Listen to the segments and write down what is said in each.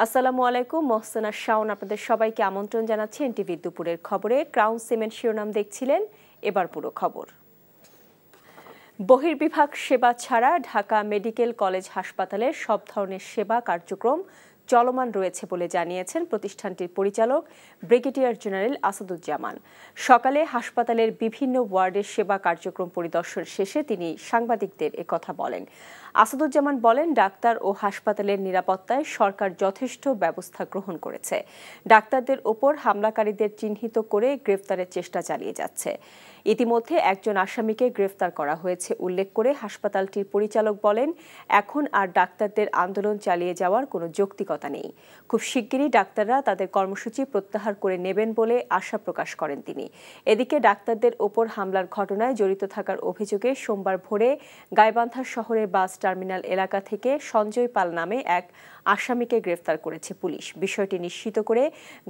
আসসালামু আলাইকুম, মহসিনা শাওন আপনাদের সবাইকে আমন্ত্রণ জানাচ্ছি এনটিভি দুপুরের খবরে। ক্রাউন সিমেন্ট শিরোনাম দেখছিলেন, এবার পুরো খবর। বহির্বিভাগ সেবা ছাড়া ঢাকা মেডিকেল কলেজ হাসপাতালের সব ধরনের সেবা কার্যক্রম চলমান রয়েছে বলে জানিয়েছেন প্রতিষ্ঠানটির পরিচালক ব্রিগেডিয়ার জেনারেল আসাদুজ্জামান। সকালে হাসপাতালের বিভিন্ন ওয়ার্ডের সেবা কার্যক্রম পরিদর্শন শেষে তিনি সাংবাদিকদের একথা বলেন। আসাদুজ্জামান বলেন, ডাক্তার ও হাসপাতালের নিরাপত্তায় সরকার যথেষ্ট ব্যবস্থা গ্রহণ করেছে। ডাক্তারদের ওপর হামলাকারীদের চিহ্নিত করে গ্রেফতারের চেষ্টা চালিয়ে যাচ্ছে। ইতিমধ্যে একজন আসামিকে গ্রেফতার করা হয়েছে উল্লেখ করে হাসপাতালটির পরিচালক বলেন, এখন আর ডাক্তারদের আন্দোলন চালিয়ে যাওয়ার কোনো যৌক্তিকতা নেই। খুব শিগগিরই ডাক্তাররা তাদের কর্মসূচি প্রত্যাহার করে নেবেন বলে আশা প্রকাশ করেন তিনি। এদিকে ডাক্তারদের ওপর হামলার ঘটনায় জড়িত থাকার অভিযোগে সোমবার ভোরে গাইবান্ধা শহরের বাস টার্মিনাল এলাকা থেকে সঞ্জয় পাল নামে এক আসামিকে গ্রেফতার করেছে পুলিশ। বিষয়টি নিশ্চিত করে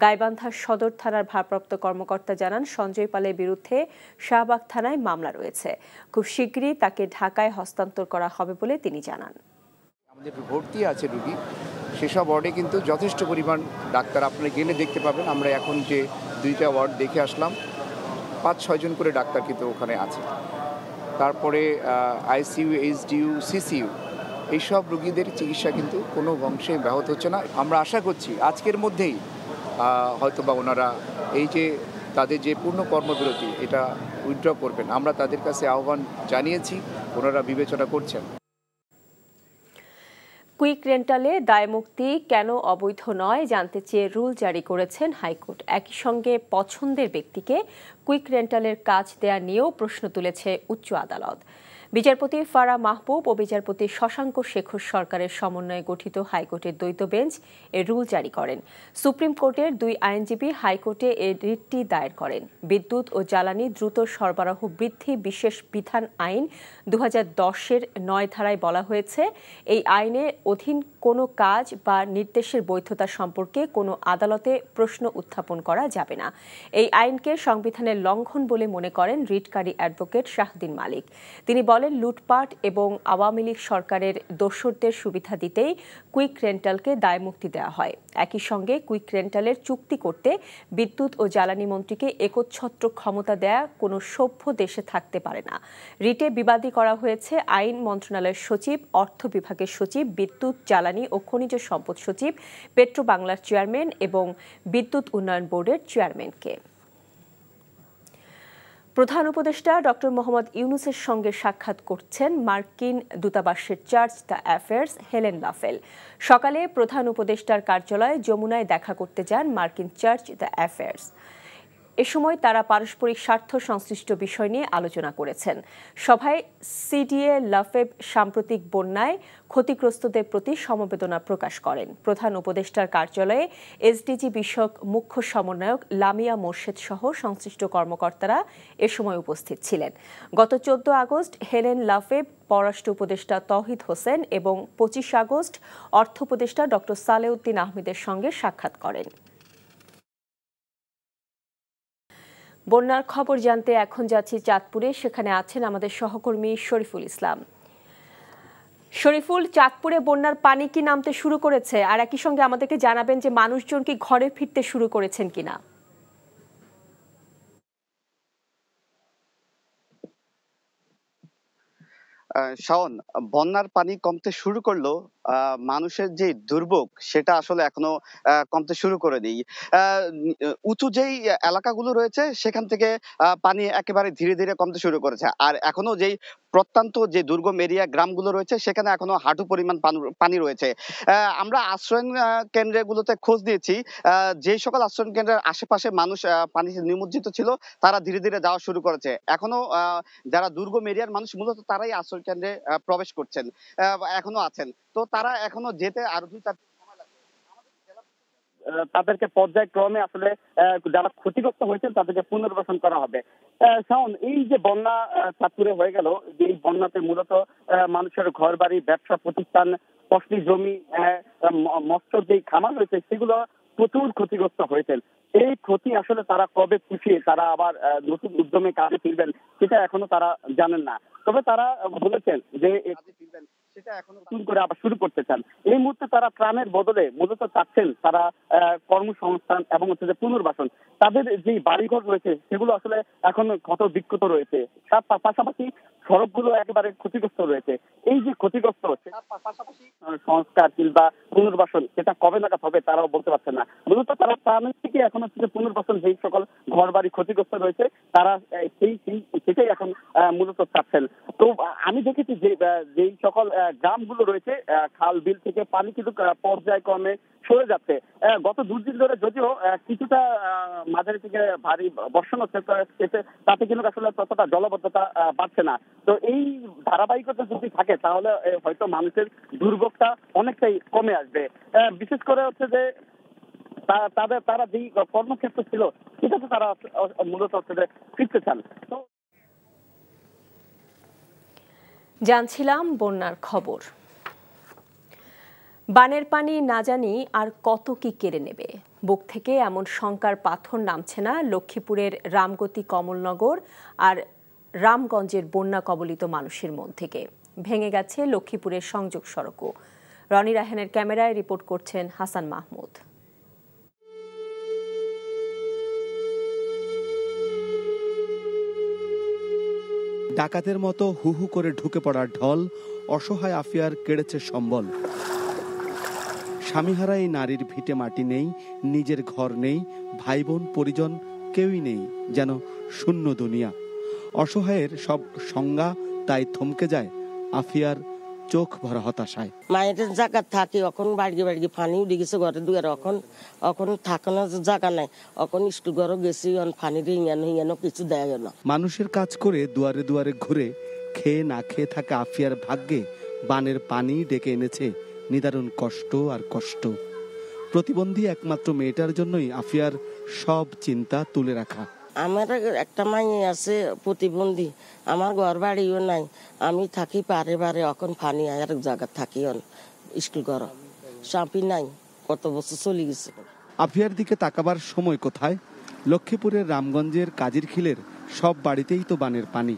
গাইবান্ধা সদর থানার ভারপ্রাপ্ত কর্মকর্তা জানান, সঞ্জয় পালের বিরুদ্ধে শাহবাগ থানায় মামলা রয়েছে। খুব শিগগিরই তাকে ঢাকায় হস্তান্তর করা হবে বলে তিনি জানান। আমাদের ভর্তি আছে রোগী, সেসব ওয়ার্ডে কিন্তু যথেষ্ট পরিমাণ ডাক্তার আপনারা গেলে দেখতে পাবেন। আমরা এখন যে 2টা ওয়ার্ড দেখে আসলাম, 5-6 জন করে ডাক্তার কিন্তু ওখানে আছে। তারপরে আইসিইউ, এইচডিইউ, সিসিইউ এইসব রোগীদের চিকিৎসা কিন্তু কোনো অংশে ব্যাহত হচ্ছে না। আমরা আশা করছি আজকের মধ্যেই হয়তোবা ওনারা এই যে তাদের যে পূর্ণ কর্মবিরতি এটা উইথড্র করবেন। আমরা তাদের কাছে আহ্বান জানিয়েছি, ওনারা বিবেচনা করছেন। কুইক রেন্টালে দায়মুক্তি কেন অবৈধ নয় জানতে চেয়ে রুল জারি করেছেন হাইকোর্ট। একই সঙ্গে পছন্দের ব্যক্তিকে কুইক রেন্টালের কাজ দেয়া নিয়েও প্রশ্ন তুলেছে উচ্চ আদালত। বিচারপতি ফারা মাহবুব ও বিচারপতি শশাঙ্ক শেখর সরকারের সমন্বয়ে গঠিত হাইকোর্টের দ্বৈত বেঞ্চ এ রুল জারি করেন। সুপ্রিম কোর্টের 2 আইনজীবী হাইকোর্টে এ রিটটি দায়ের করেন। বিদ্যুৎ ও জ্বালানি দ্রুত সরবরাহ বৃদ্ধি বিশেষ বিধান আইন 2010-এর 9 ধারায় বলা হয়েছে, এই আইনের অধীন কোনো কাজ বা নির্দেশের বৈধতা সম্পর্কে কোনো আদালতে প্রশ্ন উত্থাপন করা যাবে না। এই আইনকে সংবিধানের লঙ্ঘন বলে মনে করেন রিটকারী অ্যাডভোকেট শাহদ্দিন মালিক। তিনি বলেন, লুটপাট এবং আওয়ামী লীগ সরকারের দোসরদের সুবিধা দিতেই কুইক রেন্টালকে দায়মুক্তি দেওয়া হয়। একই সঙ্গে কুইক রেন্টালের চুক্তি করতে বিদ্যুৎ ও জ্বালানি মন্ত্রীকে একচ্ছত্র ক্ষমতা দেয়া কোনো সভ্য দেশে থাকতে পারে না। রিটে বিবাদী করা হয়েছে আইন মন্ত্রণালয়ের সচিব, অর্থ বিভাগের সচিব, বিদ্যুৎ, জ্বালানি ও খনিজ সম্পদ সচিব, পেট্রো বাংলার চেয়ারম্যান এবং বিদ্যুৎ উন্নয়ন বোর্ডের চেয়ারম্যানকে। প্রধান উপদেষ্টা ডক্টর মোহাম্মদ ইউনূসের সঙ্গে সাক্ষাৎ করছেন মার্কিন দূতাবাসের চার্জ দ্য অ্যাফেয়ার্স হেলেন লাফেল। সকালে প্রধান উপদেষ্টার কার্যালয়ে যমুনায় দেখা করতে যান মার্কিন চার্জ দ্য অ্যাফেয়ার্স। এ সময় তারা পারস্পরিক স্বার্থ সংশ্লিষ্ট বিষয় নিয়ে আলোচনা করেছেন। সভায় সিডিএ লাফেব সাম্প্রতিক বন্যায় ক্ষতিগ্রস্তদের প্রতি সমবেদনা প্রকাশ করেন। প্রধান উপদেষ্টার কার্যালয়ে এসডিজি বিষয়ক মুখ্য সমন্বয়ক লামিয়া মোর্শেদ সহ সংশ্লিষ্ট কর্মকর্তারা এ সময় উপস্থিত ছিলেন। গত 14 আগস্ট হেলেন লাফেব পররাষ্ট্র উপদেষ্টা তৌহিদ হোসেন এবং 25 আগস্ট অর্থ উপদেষ্টা ডক্টর সালেউদ্দিন আহমেদের সঙ্গে সাক্ষাৎ করেন। বন্যার খবর জানতে এখন যাচ্ছি চাঁদপুরে, সেখানে আছেন আমাদের সহকর্মী শরীফুল ইসলাম। শরীফুল, চাঁদপুরে বন্যার পানি কি নামতে শুরু করেছে, আর একই সঙ্গে আমাদেরকে জানাবেন যে মানুষজন কি ঘরে ফিরতে শুরু করেছেন কিনা? শাওন, বন্যার পানি কমতে শুরু করলো, মানুষের যে দুর্ভোগ সেটা আসলে এখনো কমতে শুরু করেনি। উঁচু যেই এলাকাগুলো রয়েছে সেখান থেকে পানি একেবারে ধীরে ধীরে কমতে শুরু করেছে। আর এখনো যেই প্রত্যন্ত যে দুর্গম এরিয়া গ্রামগুলো রয়েছে সেখানে এখনো হাঁটু পরিমাণ পানি রয়েছে। আমরা আশ্রয় কেন্দ্রগুলোতে খোঁজ দিয়েছি, যে সকল আশ্রয় কেন্দ্রের আশেপাশে মানুষ পানিতে নিমজ্জিত ছিল তারা ধীরে ধীরে যাওয়া শুরু করেছে। এখনো যারা দুর্গম এরিয়ার মানুষ মূলত তারাই আশ্রয় কেন্দ্রে প্রবেশ করছেন, এখনো আছেন। তো তারা এখনো যেতে আরো 2-4 দিন সময় লাগবে। তাদেরকে পর্যায়ক্রমে আসলে যারা ক্ষতিগ্রস্ত হয়েছেন তাদেরকে পুনর্বাসন করা হবে। শাওন, এই যে বন্যা চাঁদপুরে হয়ে গেল, যে বন্যাতে মূলত মানুষের ঘর বাড়ি, ব্যবসা প্রতিষ্ঠান, ফসলি জমি, মৎস্য যে খামার রয়েছে সেগুলো প্রচুর ক্ষতিগ্রস্ত হয়েছেন। এই ক্ষতি আসলে তারা কবে পুষিয়ে তারা আবার নতুন উদ্যমে কাজে ফিরবেন সেটা এখনো তারা জানেন না। তবে তারা বলেছেন যে কাজে ফিরবেন, নতুন করে আবার শুরু করতে চান। এই মুহূর্তে তারা ত্রাণের বদলে মূলত চাচ্ছেন তারা কর্মসংস্থান এবং হচ্ছে যে পুনর্বাসন। তাদের যে বাড়িঘর রয়েছে সেগুলো আসলে এখন ক্ষত বিক্ষত রয়েছে, তার পাশাপাশি সড়কগুলো একেবারে ক্ষতিগ্রস্ত রয়েছে। এই যে ক্ষতিগ্রস্ত হচ্ছে তার পাশাপাশি সংস্কার কিংবা পুনর্বাসন সেটা কবে নাগাদ হবে তারাও বলতে পারছে না। মূলত তারা ত্রাণের থেকে এখন হচ্ছে যে পুনর্বাসন যেই সকল ঘর বাড়ি ক্ষতিগ্রস্ত রয়েছে তারা সেটাই এখন মূলত চাচ্ছেন। তো আমি দেখেছি যে যেই সকল গ্রামগুলো রয়েছে খাল বিল থেকে পানি কিন্তু পর্যায়ক্রমে সরে যাচ্ছে। গত 2 দিন ধরে যদিও কিছুটা মাঝারি থেকে ভারী বর্ষণ হচ্ছে, তাতে কিন্তু আসলে ততটা জলবদ্ধতা বাড়ছে না। তো এই ধারাবাহিকতা যদি থাকে তাহলে হয়তো মানুষের দুর্ভোগটা অনেকটাই কমে আসবে। বিশেষ করে হচ্ছে যে তারা যেই কর্মক্ষেত্র ছিল সেটাতে তারা মূলত হচ্ছে যে ফিরতে চান। তো জানছিলাম বন্যার খবর। বানের পানি না জানি আর কত কি কেড়ে নেবে, বুক থেকে এমন শঙ্কার পাথর নামছে না লক্ষ্মীপুরের রামগতি, কমলনগর আর রামগঞ্জের বন্যা কবলিত মানুষের মন থেকে। ভেঙে গেছে লক্ষ্মীপুরের সংযোগ সড়কও। রনি রায়হানের ক্যামেরায় রিপোর্ট করছেন হাসান মাহমুদ। ডাকাতের মতো হু হু করে ঢুকে পড়ার ঢল অসহায় আফিয়ার কেড়েছে সম্বল। স্বামীহারা এই নারীর ভিটে মাটি নেই, নিজের ঘর নেই, ভাই বোন পরিজন কেউই নেই, যেন শূন্য দুনিয়া। অসহায়ের সব সংজ্ঞা তাই থমকে যায় আফিয়ার চোখ ভরা হতাশায়। মায়ের জায়গা থাকি এখন বাড়ি বাড়ি পানি উঠে গেছে ঘরে দুয়ারে, এখন থাকানোর জায়গা নাই, এখন স্কুল ঘরে গেছি পানি হিয়ানো কিছু দেয়া গেল। মানুষের কাজ করে দুয়ারে দুয়ারে ঘুরে খেয়ে না খেয়ে থাকা আফিয়ার ভাগ্যে বানের পানি ডেকে এনেছে নিদারুণ কষ্ট আর কষ্ট। প্রতিবন্ধী একমাত্র মেয়েটার জন্যই আফিয়ার সব চিন্তা তুলে রাখা। আমার একটা মাইয়ে আছে প্রতিবন্ধী, আমার ঘর বাড়িও নাই, আমি থাকি পারে পারে এখন পানি আর জায়গা থাকি স্কুল ঘর সাপি নাই, কত বছর চলে গেছে। আফিয়ার দিকে তাকাবার সময় কোথায়? লক্ষ্মীপুরের রামগঞ্জের কাজিরখিলের সব বাড়িতেই তো বানের পানি।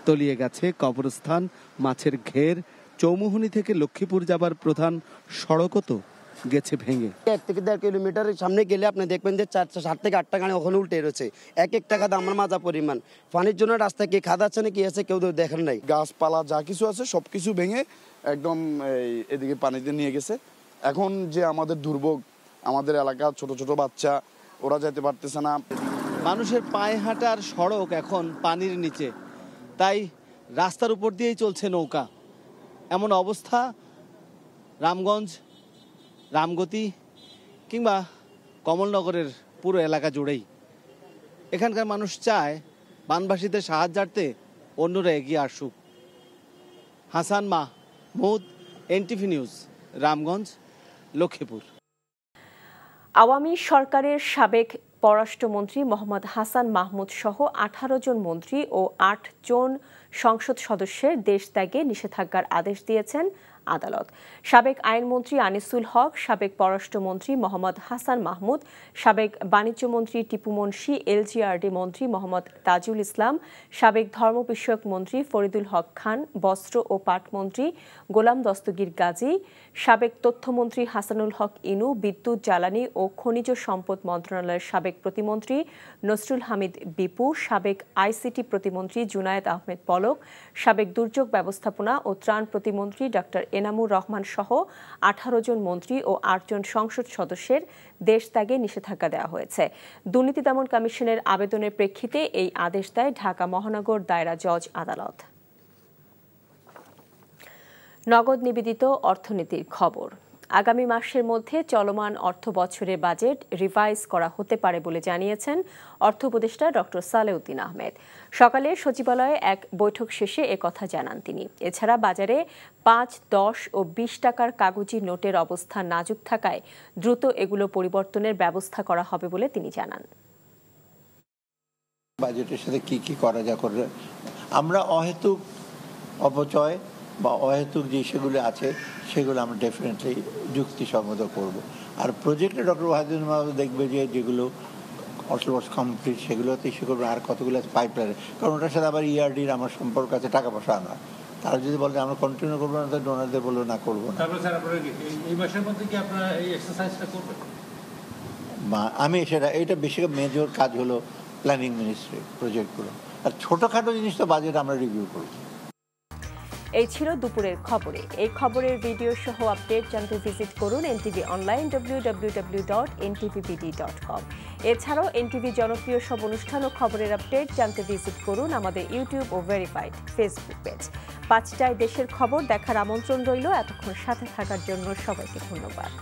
তলিয়ে গেছে কবরস্থান, মাছের ঘের। চৌমুহনী থেকে লক্ষ্মীপুর যাবার প্রধান সড়কও তো গেছে ভেঙে। 1 থেকে 1.5 কিলোমিটার সামনে গেলে আপনি দেখবেন যে 7 থেকে 8টা গাড়ি ওখানে উল্টে রয়েছে। এক টাকা দাম আমার মাজা পরিমাণ। পানির জন্য রাস্তা কি খাদাচ্ছে না কি আছে কেউ তো দেখেন নাই। গাছপালা যা কিছু আছে সবকিছু ভেঙে একদম এদিকে পানিতে নিয়ে গেছে। এখন যে আমাদের দুর্ভোগ, আমাদের এলাকার ছোট ছোট বাচ্চা ওরা যেতে পারতেছে না। মানুষের পায়ে হাঁটার সড়ক এখন পানির নিচে, তাই রাস্তার উপর দিয়েই চলছে নৌকা। এমন অবস্থা রামগঞ্জ, রামগতি কিংবা কমলনগরের পুরো এলাকা জুড়েই। এখানকার মানুষ চায় বানবাসীদের সাহায্যার্থে অন্যরা এগিয়ে আসুক। Hasan Mahmud, NTV news, Ramganj, Lakshmipur. আওয়ামী সরকারের সাবেক পররাষ্ট্রমন্ত্রী মোহাম্মদ হাসান মাহমুদ সহ 18 জন মন্ত্রী ও 8 জন সংসদ সদস্যের দেশ ত্যাগে নিষেধাজ্ঞার আদেশ দিয়েছেন আদালত। সাবেক আইনমন্ত্রী আনিসুল হক, সাবেক পররাষ্ট্রমন্ত্রী মোহাম্মদ হাসান মাহমুদ, সাবেক বাণিজ্যমন্ত্রী টিপু মুনশি, এলজিআরডি মন্ত্রী মোহাম্মদ তাজুল ইসলাম, সাবেক ধর্ম বিষয়ক মন্ত্রী ফরিদুল হক খান, বস্ত্র ও পাট মন্ত্রী গোলাম দস্তগীর গাজী, সাবেক তথ্যমন্ত্রী হাসানুল হক ইনু, বিদ্যুৎ, জ্বালানি ও খনিজ সম্পদ মন্ত্রণালয়ের সাবেক প্রতিমন্ত্রী নসরুল হামিদ বিপু, সাবেক আইসিটি প্রতিমন্ত্রী জুনায়েদ আহমেদ পলক, সাবেক দুর্যোগ ব্যবস্থাপনা ও ত্রাণ প্রতিমন্ত্রী ডক্টর এনামুর রহমান সহ 18 জন মন্ত্রী ও 8 জন সংসদ সদস্যের দেশ ত্যাগে নিষেধাজ্ঞা দেওয়া হয়েছে। দুর্নীতি দমন কমিশনের আবেদনের প্রেক্ষিতে এই আদেশ দেয় ঢাকা মহানগর দায়রা জজ আদালত। নগদ নিবেদিত অর্থনীতির খবর। আগামী মাসের মধ্যে চলমান অর্থ বছরের বাজেট রিভাইজ করা হতে পারে বলে জানিয়েছেন অর্থ উপদেষ্টা ডক্টর সালেউদ্দিন আহমেদ। সকালে সচিবালয়ে এক বৈঠক শেষে একথা জানান তিনি। এছাড়া বাজারে 5, 10 ও 20 টাকার কাগজি নোটের অবস্থা নাজুক থাকায় দ্রুত এগুলো পরিবর্তনের ব্যবস্থা করা হবে বলে তিনি জানান। বাজেটের সাথে কি কি করা যায় করে আমরা অহেতুক অপচয় বা অহেতুক যে সেগুলো আছে সেগুলো আমরা ডেফিনেটলি যুক্তিসঙ্গত করব। আর প্রজেক্টে ডক্টর ওয়াহিদুল মাহমুদ দেখবে যে যেগুলো অলমোস্ট কমপ্লিট সেগুলোতে ইস্যু করবে, আর কতগুলো আছে পাইপলাইনে, কারণ ওটার সাথে আবার ইআরডির আমার সম্পর্ক আছে, টাকা পয়সা আনা, তারা যদি বলে আমরা কন্টিনিউ করবো না, তো ডোনারদের বলবো না করবো না। তারপরে স্যার আপনারা এই মাসের মধ্যে কি আপনারা এই এক্সারসাইজটা করবেন? আমি এটা বেশি মেজর কাজ হলো প্ল্যানিং মিনিস্ট্রি প্রজেক্টগুলো, আর ছোটোখাটো জিনিস তো বাজেট আমরা রিভিউ করব। এই ছিল দুপুরের খবরে। এই খবরের ভিডিও সহ আপডেট জানতে ভিজিট করুন এনটিভি অনলাইন www.ntvbd.com। এছাড়াও এনটিভি জনপ্রিয় সব অনুষ্ঠান ও খবরের আপডেট জানতে ভিজিট করুন আমাদের ইউটিউব ও ভেরিফাইড ফেসবুক পেজ। 5টায় দেশের খবর দেখার আমন্ত্রণ রইল। এতক্ষণ সাথে থাকার জন্য সবাইকে ধন্যবাদ।